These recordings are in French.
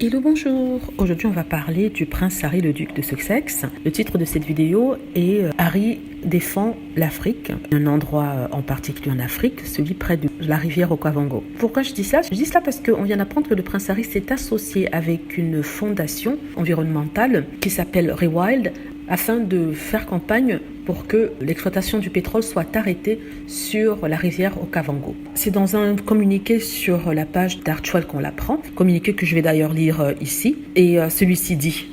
Hello, bonjour. Aujourd'hui, on va parler du prince Harry, le duc de Sussex. Le titre de cette vidéo est Harry défend l'Afrique, un endroit en particulier en Afrique, celui près de la rivière Okavango. Pourquoi je dis ça? Je dis cela parce qu'on vient d'apprendre que le prince Harry s'est associé avec une fondation environnementale qui s'appelle Rewild afin de faire campagne pour que l'exploitation du pétrole soit arrêtée sur la rivière Okavango. C'est dans un communiqué sur la page d'Archwell qu'on l'apprend, communiqué que je vais d'ailleurs lire ici, et celui-ci dit: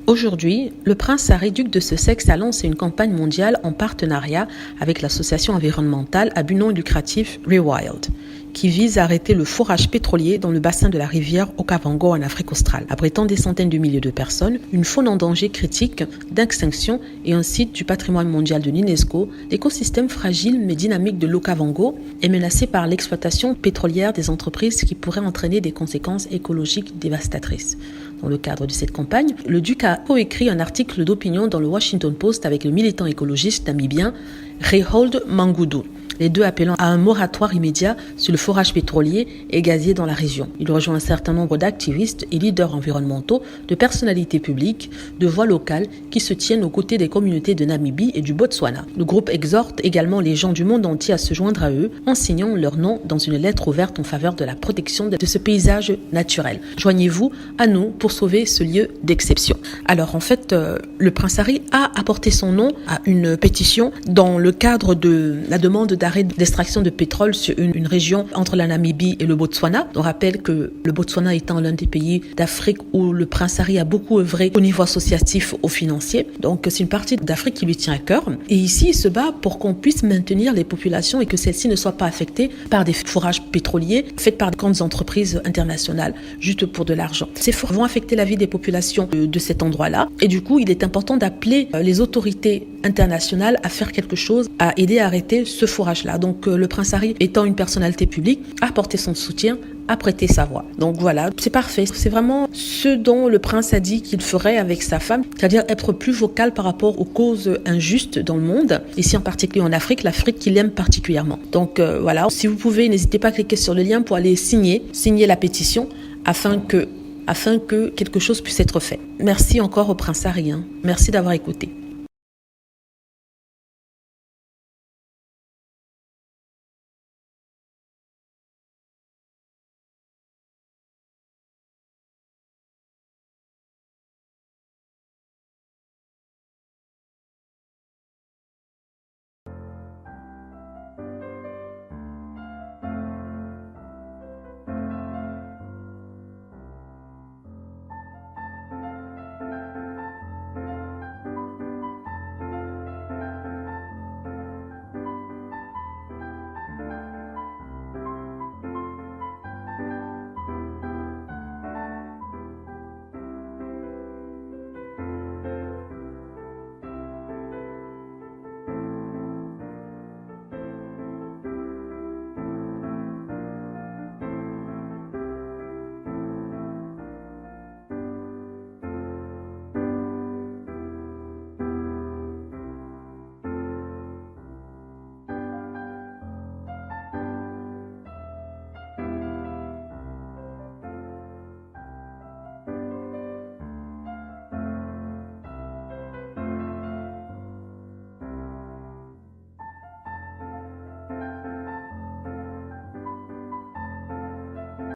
Aujourd'hui, le prince Harry, duc de Sussex, a lancé une campagne mondiale en partenariat avec l'association environnementale à but non lucratif Rewild, qui vise à arrêter le forage pétrolier dans le bassin de la rivière Okavango en Afrique australe, abritant des centaines de milliers de personnes, une faune en danger critique d'extinction et un site du patrimoine mondial de l'UNESCO. L'écosystème fragile mais dynamique de l'Okavango est menacé par l'exploitation pétrolière des entreprises qui pourrait entraîner des conséquences écologiques dévastatrices. Dans le cadre de cette campagne, le duc a coécrit un article d'opinion dans le Washington Post avec le militant écologiste namibien Reinhold Manguddu, les deux appelant à un moratoire immédiat sur le forage pétrolier et gazier dans la région. Il rejoint un certain nombre d'activistes et leaders environnementaux, de personnalités publiques, de voix locales qui se tiennent aux côtés des communautés de Namibie et du Botswana. Le groupe exhorte également les gens du monde entier à se joindre à eux en signant leur nom dans une lettre ouverte en faveur de la protection de ce paysage naturel. Joignez-vous à nous pour sauver ce lieu d'exception. Alors en fait, le prince Harry a apporté son nom à une pétition dans le cadre de la demande d'arrêt d'extraction de pétrole sur une région entre la Namibie et le Botswana. On rappelle que le Botswana étant l'un des pays d'Afrique où le prince Harry a beaucoup œuvré au niveau associatif ou financier. Donc c'est une partie d'Afrique qui lui tient à cœur. Et ici, il se bat pour qu'on puisse maintenir les populations et que celles-ci ne soient pas affectées par des forages pétroliers faits par de grandes entreprises internationales, juste pour de l'argent. Ces forages vont affecter la vie des populations de cet endroit-là. Et du coup, il est important d'appeler les autorités internationales à faire quelque chose, à aider à arrêter ce forage-là. Donc le prince Harry, étant une personnalité publique, a apporté son soutien, a prêté sa voix. Donc voilà, c'est parfait. C'est vraiment ce dont le prince a dit qu'il ferait avec sa femme, c'est-à-dire être plus vocal par rapport aux causes injustes dans le monde, ici en particulier en Afrique, l'Afrique qu'il aime particulièrement. Donc voilà, si vous pouvez, n'hésitez pas à cliquer sur le lien pour aller signer la pétition afin que quelque chose puisse être fait. Merci encore au prince Harry. Merci d'avoir écouté.